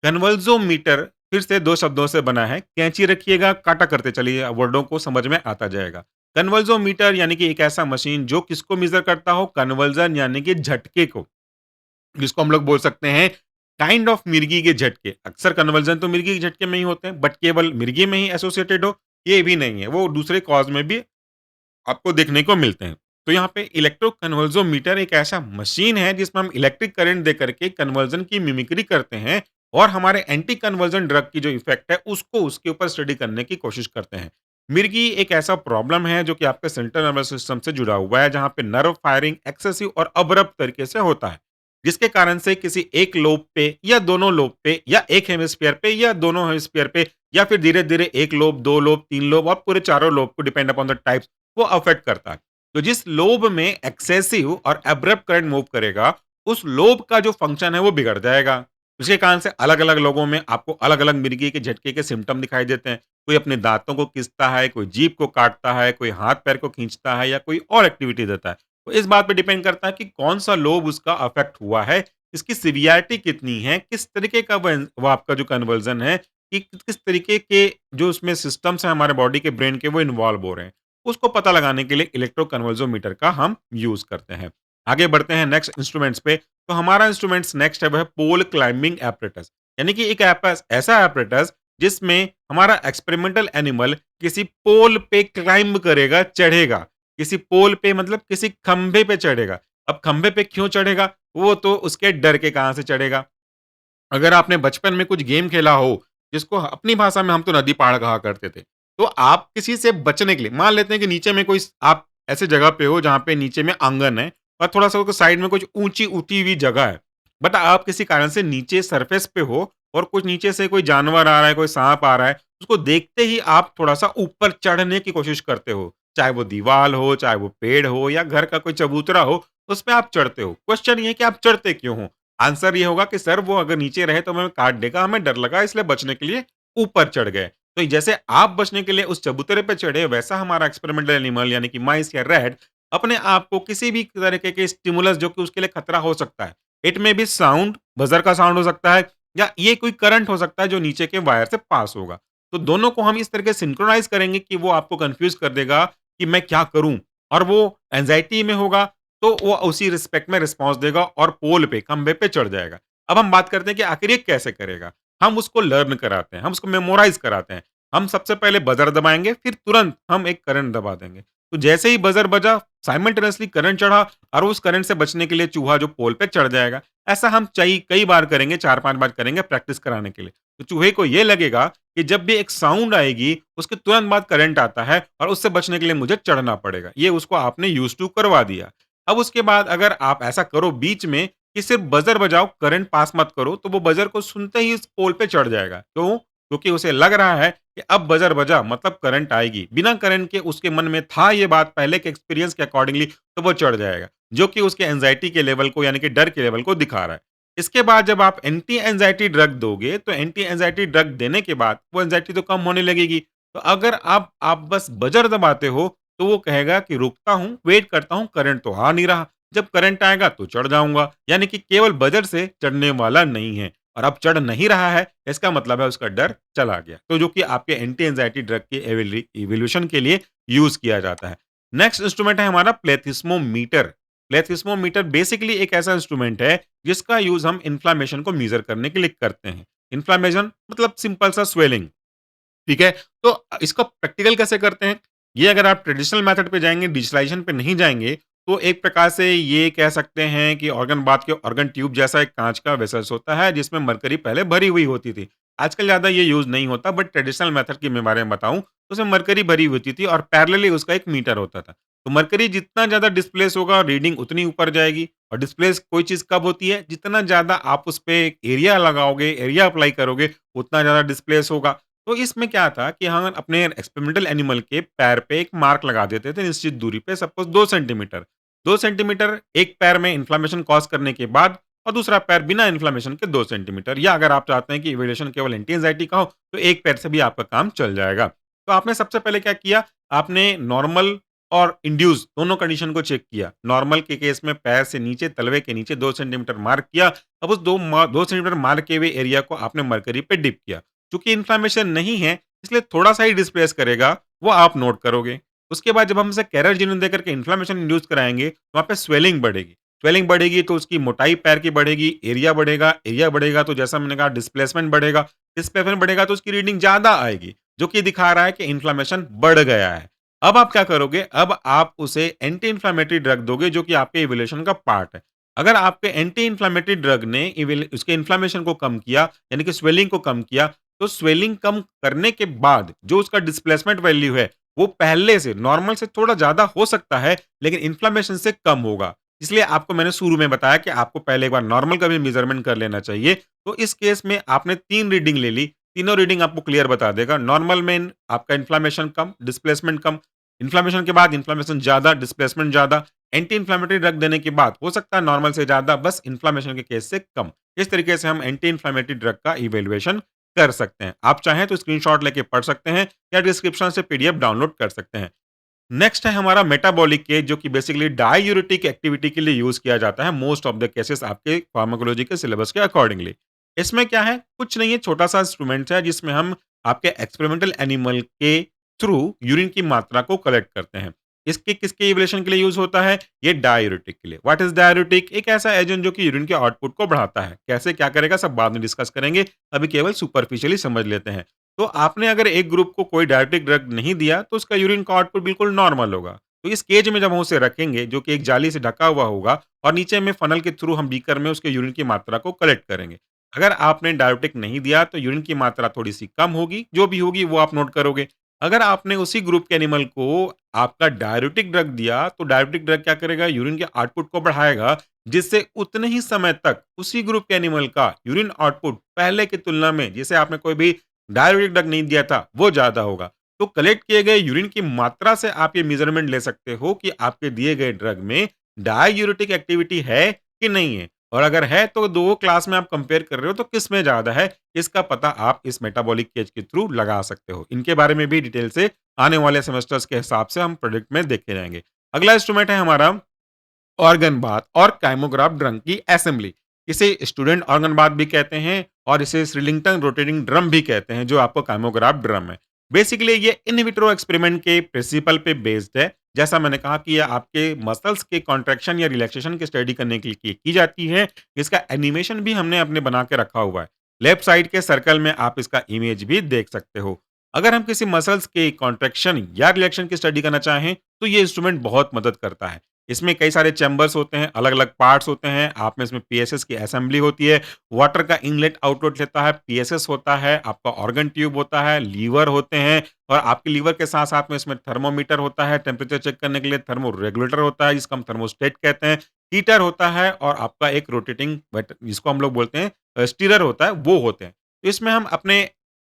Speaker 1: कन्वल्सोमीटर फिर से 2 शब्दों से बना है। कैंची रखिएगा, काटा करते चलिए, वर्डों को समझ में आता जाएगा। कन्वल्सोमीटर यानी कि एक ऐसा मशीन जो किसको मेज़र करता हो? कन्वर्जन यानी कि झटके को। जिसको हम लोग बोल सकते हैं काइंड ऑफ मिर्गी के झटके। अक्सर कन्वर्जन तो मिर्गी के झटके में ही होते हैं, बट केवल मिर्गी में ही एसोसिएटेड हो, ये भी नहीं है। वो दूसरे कॉज़ में भी आपको देखने को मिलते हैं। तो यहाँ पे इलेक्ट्रो कन्वर्सोमीटर एक ऐसा मशीन है जिसमें हम इलेक्ट्रिक करंट दे करके कन्वर्जन की मिमिक्री करते हैं और हमारे एंटी कन्वर्जन ड्रग की जो इफेक्ट है उसको उसके ऊपर स्टडी करने की कोशिश करते हैं। मिर्गी एक ऐसा प्रॉब्लम है जो कि आपके सेंट्रल नर्वस सिस्टम से जुड़ा हुआ है, जहाँ पे नर्व फायरिंग एक्सेसिव और अब्रप्ट तरीके से होता है, जिसके कारण से किसी एक लोब पे या दोनों लोब पे या एक हेमिस्फीयर पे या दोनों हेमिस्फीयर पे या फिर धीरे धीरे एक लोब, दो लोब, तीन लोब और पूरे चारों लोब को डिपेंड अपॉन द टाइप्स वो अफेक्ट करता है। तो जिस लोब में एक्सेसिव और अब्रप्ट करंट मूव करेगा, उस लोब का जो फंक्शन है वो बिगड़ जाएगा। उसके कारण से अलग-अलग लोगों में आपको अलग-अलग मिर्गी के झटके के सिम्पटम दिखाई देते हैं। कोई अपने दाँतों को खींचता है, कोई जीभ को काटता है, कोई हाथ-पैर को खींचता है या कोई और एक्टिविटी देता है। तो इस बात पे डिपेंड करता है कि कौन-सा लोब उसका अफेक्ट हुआ है, इसकी सीवियरिटी कितनी है, किस तरीके का वो आपका जो कन्वर्जन है, कि किस तरीके के जो उसमें सिस्टम्स हैं हमारे बॉडी के, ब्रेन के, वो इन्वॉल्व हो रहे हैं। उसको पता लगाने के लिए इलेक्ट्रोकन्वर्सोमीटर का हम यूज़ करते हैं। आगे बढ़ते हैं नेक्स्ट इंस्ट्रूमेंट्स पे, तो हमारा इंस्ट्रूमेंट्स नेक्स्ट है, वह है पोल क्लाइंबिंग एपरेटस। यानी कि एक ऐसा एपरेटस जिसमें हमारा एक्सपेरिमेंटल एनिमल किसी पोल पे क्लाइंब करेगा, चढ़ेगा। किसी पोल पे मतलब किसी खंभे पे चढ़ेगा। अब खंभे पे क्यों चढ़ेगा? वो तो उसके डर के कारण से चढ़ेगा। अगर आपने बचपन में कुछ गेम खेला हो, जिसको अपनी भाषा में हम तो नदी पहाड़ कहा करते थे, तो आप किसी से बचने के लिए मान लेते हैं कि नीचे में कोई आप ऐसे जगह पे हो जहाँ पे नीचे में आँगन है और थोड़ा-सा उसके साइड में कुछ ऊँची उठी हुई जगह है। बट आप किसी कारण से नीचे सरफेस पे हो और कुछ नीचे से कोई जानवर आ रहा है, कोई साँप आ रहा है, उसको देखते ही आप थोड़ा-सा ऊपर चढ़ने की कोशिश करते हो। चाहे वो दीवाल हो, चाहे वो पेड़ हो या घर का कोई चबूतरा हो, उस पे आप चढ़ते हो। क्वेश्चन ये है कि आप चढ़ते क्यों हो? आंसर ये होगा कि सर वो अगर नीचे रहे तो हमें काट देगा, हमें डर लगा इसलिए बचने के लिए ऊपर चढ़ गए। तो जैसे आप बचने के लिए उस चबूतरे पे चढ़े, वैसा हमारा एक्सपेरिमेंटल एनिमल यानी कि माइस या रैट अपने आप को किसी भी तरीके के स्टिमुलस जो कि उसके लिए खतरा हो सकता है। It may be sound, buzzer का साउंड हो सकता है या ये कोई करंट हो सकता है जो नीचे के वायर से पास होगा। तो दोनों को हम इस तरह से सिंक्रोनाइज़ करेंगे कि वो आपको कन्फ्यूज़ कर देगा कि मैं क्या करूँ? और वो एंग्ज़ायटी में होगा तो वो उसी रिस्पेक्ट में रिस्पॉन्स देगा और पोल पे, खंभे पे चढ़ जाएगा। अब हम बात करते हैं कि आखिर ये कैसे करेगा? हम उसको लर्न कराते हैं, हम उसको मेमोराइज़ कराते हैं। हम सबसे पहले बज़र दबाएँगे, फिर तुरंत हम एक करंट दबा देंगे। तो जैसे ही बज़र बजा, साइमल्टेनियसली करंट चढ़ा और उस करंट से बचने के लिए चूहा जो पोल पे चढ़ जाएगा। ऐसा हम कई बार करेंगे, 4-5 बार करेंगे प्रैक्टिस कराने के लिए। तो चूहे को ये लगेगा कि जब भी एक साउंड आएगी, उसके तुरंत बाद करंट आता है और उससे बचने के लिए मुझे चढ़ना पड़ेगा। ये उसको आपने यूज़ टू करवा दिया। अब उसके बाद अगर आप ऐसा करो बीच में कि सिर्फ़ बज़र बजाओ, करंट पास मत करो, तो वो बज़र को सुनते ही इस पोल पे चढ़ जाएगा। क्यों? क्योंकि उसे लग रहा है कि अब बज़र बजा मतलब करंट आएगी। बिना करंट के उसके मन में था ये बात पहले के एक्सपीरियंस के अकॉर्डिंगली, तो वो चढ़ जाएगा। जो कि उसके एंग्ज़ायटी के लेवल को यानी कि डर के लेवल को दिखा रहा है। इसके बाद जब आप एंटी एंग्ज़ायटी ड्रग दोगे, तो एंटी एंग्ज़ायटी ड्रग देने के बाद वो एंग्ज़ायटी तो कम होने लगेगी। तो अगर आप बस बज़र दबाते हो, तो वो कहेगा कि रुकता हूँ, वेट करता हूँ, करंट तो आ नहीं रहा। जब करंट आएगा तो चढ़ जाऊँगा। यानी कि केवल बज़र से चढ़ने वाला नहीं है और अब चढ़ नहीं रहा है, इसका मतलब है उसका डर चला गया। तो जो कि आपके एंटी एंग्ज़ायटी ड्रग के इवैल्यूएशन के लिए यूज़ किया जाता है। नेक्स्ट इंस्ट्रूमेंट है हमारा प्लेथिस्मोमीटर। प्लेथिस्मोमीटर बेसिकली एक ऐसा इंस्ट्रूमेंट है जिसका यूज़ हम इन्फ्लेमेशन को मेज़र करने के लिए करते हैं। इन्फ्लेमेशन मतलब सिंपल सा स्वेलिंग। ठीक है? तो इसको प्रैक्टिकल कैसे करते हैं? ये अगर आप ट्रेडिशनल मेथड पे जाएँगे, डिजिटलाइज़ेशन पे नहीं जाएँगे, तो एक प्रकार से ये कह सकते हैं कि ऑर्गन बाथ के ऑर्गन ट्यूब जैसा एक काँच का वेसल्स होता है, जिसमें मरकरी पहले भरी हुई होती थी। आजकल ज़्यादा ये यूज़ नहीं होता, बट ट्रेडिशनल मेथड की मैं बारे में बताऊँ, तो उसमें मरकरी भरी होती थी और पैरेलली उसका एक मीटर होता था। तो मरकरी जितना ज़्यादा डिस्प्लेस होगा, रीडिंग उतनी ऊपर जाएगी और डिस्प्लेस कोई चीज़ कब होती है? जितना ज़्यादा आप उस पे एरिया लगाओगे, एरिया अप्लाई करोगे, उतना ज़्यादा डिस्प्लेस होगा। तो इसमें क्या था कि हम अपने एक्सपेरिमेंटल एनिमल के पैर पे एक मार्क लगा देते थे निश्चित दूरी पे, सपोज़ 2 सेंटीमीटर। 2 सेंटीमीटर एक पैर में इन्फ्लेमेशन कॉज़ करने के बाद और दूसरा पैर बिना इन्फ्लेमेशन के 2 सेंटीमीटर, या अगर आप चाहते हैं कि इवैल्यूएशन केवल एंटी एंग्ज़ायटी का हो, तो एक पैर से भी आपका काम चल जाएगा। तो आपने सबसे पहले क्या किया, आपने नॉर्मल और इंड्यूस दोनों कंडीशन को चेक किया। नॉर्मल के केस में पैर से नीचे, तलवे के नीचे 2 सेंटीमीटर मार्क किया। अब उस 2 सेंटीमीटर मार्क किए हुए एरिया को आपने मरकरी पे डिप किया। चूँकि इन्फ्लेमेशन नहीं है, इसलिए थोड़ा-सा ही डिस्प्लेस करेगा, वो आप नोट करोगे। उसके बाद जब हम इसे केरोजीनिन देकर के इन्फ्लेमेशन इंड्यूस कराएँगे, वहाँ पे स्वेलिंग बढ़ेगी। स्वेलिंग बढ़ेगी तो उसकी मोटाई पैर की बढ़ेगी, एरिया बढ़ेगा तो जैसा मैंने कहा डिस्प्लेसमेंट बढ़ेगा, डिस्प्लेसमेंट बढ़ेगा तो उसकी रीडिंग ज़्यादा आएगी, जो कि दिखा रहा है कि इन्फ्लेमेशन बढ़ गया है। अब आप क्या करोगे, अब आप उसे एंटी इन्फ्लेमेटरी ड्रग दोगे जो कि आपके इवैल्यूएशन का पार्ट है। अगर आपके एंटी इन्फ्लेमेटरी ड्रग ने उसके इन्फ्लेमेशन को कम किया, यानी कि स्वेलिंग को कम किया, तो स्वेलिंग कम करने के बाद जो उसका डिस्प्लेसमेंट वैल्यू है, वो पहले से नॉर्मल से थोड़ा ज़्यादा हो सकता है, लेकिन इन्फ्लेमेशन से कम होगा। इसलिए आपको मैंने शुरू में बताया कि आपको पहले एक बार नॉर्मल का भी मेज़रमेंट कर लेना चाहिए। तो इस केस में आपने 3 रीडिंग ले ली, तीनों रीडिंग आपको क्लियर बता देगा। नॉर्मल में आपका इन्फ्लेमेशन कम, डिस्प्लेसमेंट कम, इन्फ्लेमेशन के बाद इन्फ्लेमेशन ज़्यादा, डिस्प्लेसमेंट ज़्यादा, एंटी इन्फ्लेमेटरी ड्रग देने के बाद हो सकता है नॉर्मल से ज़्यादा, बस इन्फ्लेमेशन के केस से कम। इस तरीके से हम एंटी इन्फ्लेमेटरी ड्रग का इवैल्यूएशन कर सकते हैं। आप चाहें तो स्क्रीनशॉट लेके पढ़ सकते हैं या डिस्क्रिप्शन से पीडीएफ डाउनलोड कर सकते हैं। नेक्स्ट है हमारा मेटाबॉलिक केज, जो कि बेसिकली डाययूरेटिक एक्टिविटी के लिए यूज़ किया जाता है मोस्ट ऑफ द केसेस आपके फार्माकोलॉजी के सिलेबस के अकॉर्डिंगली। इसमें क्या है, कुछ नहीं है, छोटा-सा इंस्ट्रूमेंट है जिसमें हम आपके एक्सपेरिमेंटल एनिमल के थ्रू यूरिन की मात्रा को कलेक्ट करते हैं। इसके किसके इवैल्यूएशन के लिए यूज़ होता है? ये डाययूरेटिक के लिए। What is diuretic? एक ऐसा एजेंट जो कि यूरिन के आउटपुट को बढ़ाता है। कैसे क्या करेगा सब बाद में डिस्कस करेंगे, अभी केवल सुपरफिशियली समझ लेते हैं। तो आपने अगर एक ग्रुप को कोई डायरेक्टिक ड्रग नहीं दिया, तो उसका यूरिन का आउटपुट बिल्कुल नॉर्मल होगा। तो इस केज में जब हम उसे रखेंगे, जो कि एक जाली से ढका हुआ होगा और नीचे में फनल के थ्रू हम बीकर में उसके यूरिन की मात्रा को कलेक्ट करेंगे। अगर आपने डायरेक्टिक नहीं दिया, तो यूरिन की मात्रा थोड़ी-सी कम होगी, जो भी होगी वो आप नोट करोगे। अगर आपने उसी ग्रुप के एनिमल को आपका डायरेक्टिक ड्रग दिया, तो डायरेक्टिक ड्रग क्या करेगा? यूरिन के आउटपुट को बढ़ाएगा, जिससे उतने ही समय तक उसी ग्रुप के एनिमल का यूरिन आउटपुट पहले की तुलना में, जिसे आपने कोई भी डायरेक्टिक ड्रग नहीं दिया था, वो ज़्यादा होगा। तो कलेक्ट किए गए यूरिन की मात्रा से आप ये मेज़रमेंट ले सकते हो कि आपके दिए गए ड्रग में डाययूरेटिक एक्टिविटी है कि नहीं है। और अगर है तो 2 क्लास में आप कंपेयर कर रहे हो तो किसमें ज़्यादा है, इसका पता आप इस मेटाबॉलिक केज के थ्रू लगा सकते हो। इनके बारे में भी डिटेल से आने वाले सेमेस्टर्स के हिसाब से हम प्रोजेक्ट में देखे जाएँगे। अगला इंस्ट्रूमेंट है हमारा ऑर्गन बाथ और काइमोग्राफ ड्रम की असेंबली। इसे स्टूडेंट ऑर्गन बाथ भी कहते हैं और इसे श्रीलिंगटन रोटेटिंग ड्रम भी कहते हैं, जो आपको काइमोग्राफ ड्रम है। बेसिकली ये इन विट्रो एक्सपेरिमेंट के प्रिंसिपल पे बेस्ड है। जैसा मैंने कहा कि ये आपके मसल्स के कॉन्ट्रैक्शन या रिलैक्सेशन की स्टडी करने के लिए की जाती है। इसका एनिमेशन भी हमने अपने बना के रखा हुआ है। लेफ्ट साइड के सर्कल में आप इसका इमेज भी देख सकते हो। अगर हम किसी मसल्स के कॉन्ट्रैक्शन या रिलैक्शन की स्टडी करना चाहें, तो ये इंस्ट्रूमेंट बहुत मदद करता है। इसमें कई सारे चैम्बर्स होते हैं, अलग-अलग पार्ट्स होते हैं, आप में इसमें पीएसएस की असेंबली होती है, वाटर का इनलेट आउटलेट लेता है, पीएसएस होता है, आपका ऑर्गन ट्यूब होता है, लीवर होते हैं और आपके लीवर के साथ-साथ में इसमें थर्मामीटर होता है, टेम्परेचर चेक करने के लिए थर्मो रेगुलेटर होता है, जिसको हम थर्मोस्टेट कहते हैं, हीटर होता है और आपका एक रोटेटिंग बट जिसको हम लोग बोलते हैं स्टीरर होता है, वो होते हैं। तो इसमें हम अपने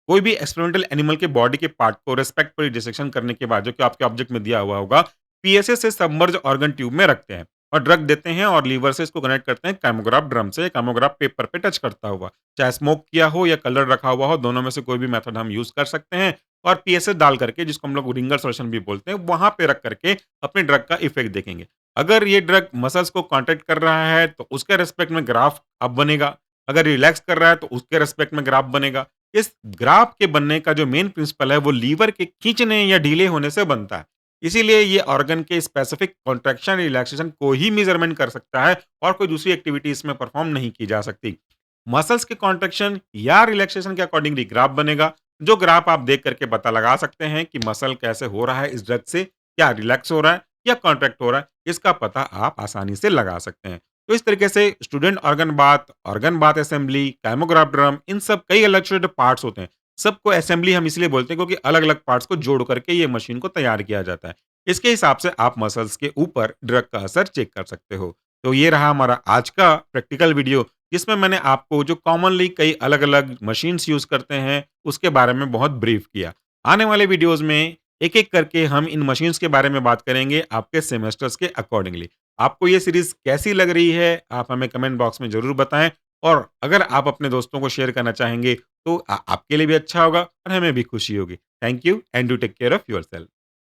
Speaker 1: कोई भी एक्सपेरिमेंटल एनिमल के बॉडी के पार्ट को रेस्पेक्टफुली डिसेक्शन करने के बाद जो कि आपके ऑब्जेक्ट में दिया हुआ होगा, पीएसए से सबमर्ज ऑर्गन ट्यूब में रखते हैं और ड्रग देते हैं और लीवर से इसको कनेक्ट करते हैं काइमोग्राफ ड्रम से, काइमोग्राफ पेपर पे टच करता हुआ। चाहे स्मोक किया हो या कलर रखा हुआ हो, दोनों में से कोई भी मेथड हम यूज़ कर सकते हैं और पीएसए डाल करके जिसको हम लोग रिंगर सॉल्यूशन भी बोलते हैं, वहाँ पे रख करके अपने ड्रग का इफेक्ट देखेंगे। अगर ये ड्रग मसल्स को कॉन्टैक्ट कर रहा है, तो उसके रिस्पेक्ट में ग्राफ अब बनेगा। अगर रिलैक्स कर रहा है, तो उसके रिस्पेक्ट में ग्राफ बनेगा। इस ग्राफ के बनने का जो मेन प्रिंसिपल है, वो लीवर के खींचने या ढीले होने से बनता है। इसीलिए ये ऑर्गन के स्पेसिफिक कॉन्ट्रैक्शन रिलैक्सेशन को ही मेज़रमेंट कर सकता है और कोई दूसरी एक्टिविटी इसमें परफ़ॉर्म नहीं की जा सकती। मसल्स के कॉन्ट्रैक्शन या रिलैक्सेशन के अकॉर्डिंगली ग्राफ बनेगा, जो ग्राफ आप देख करके पता लगा सकते हैं कि मसल कैसे हो रहा है इस ड्रग से, क्या रिलैक्स हो रहा है या कॉन्ट्रैक्ट हो रहा है, इसका पता आप आसानी से लगा सकते हैं। तो इस तरीके से student organ bath assembly, kymograph drum इन सब कई अलग छोटे पार्ट्स होते हैं। सबको असेंबली हम इसलिए बोलते हैं क्योंकि अलग-अलग पार्ट्स को जोड़ करके ये मशीन को तैयार किया जाता है। इसके हिसाब से आप मसल्स के ऊपर ड्रग का असर चेक कर सकते हो। तो ये रहा हमारा आज का प्रैक्टिकल वीडियो जिसमें मैंने आपको जो कॉमनली कई अलग-अलग मशीन्स यूज़ करते हैं, उसके बारे में बहुत ब्रीफ किया। आने वाले वीडियोज़ में एक-एक करके हम इन मशीन्स के बारे में बात करेंगे आपके सेमेस्टर्स के अकॉर्डिंगली। आपको ये सीरीज़ कैसी लग रही है, आप हमें कमेंट बॉक्स में ज़रूर बताएँ और अगर आप अपने दोस्तों को शेयर करना चाहेंगे, तो आपके लिए भी अच्छा होगा और हमें भी खुशी होगी। Thank you and do take care of yourself.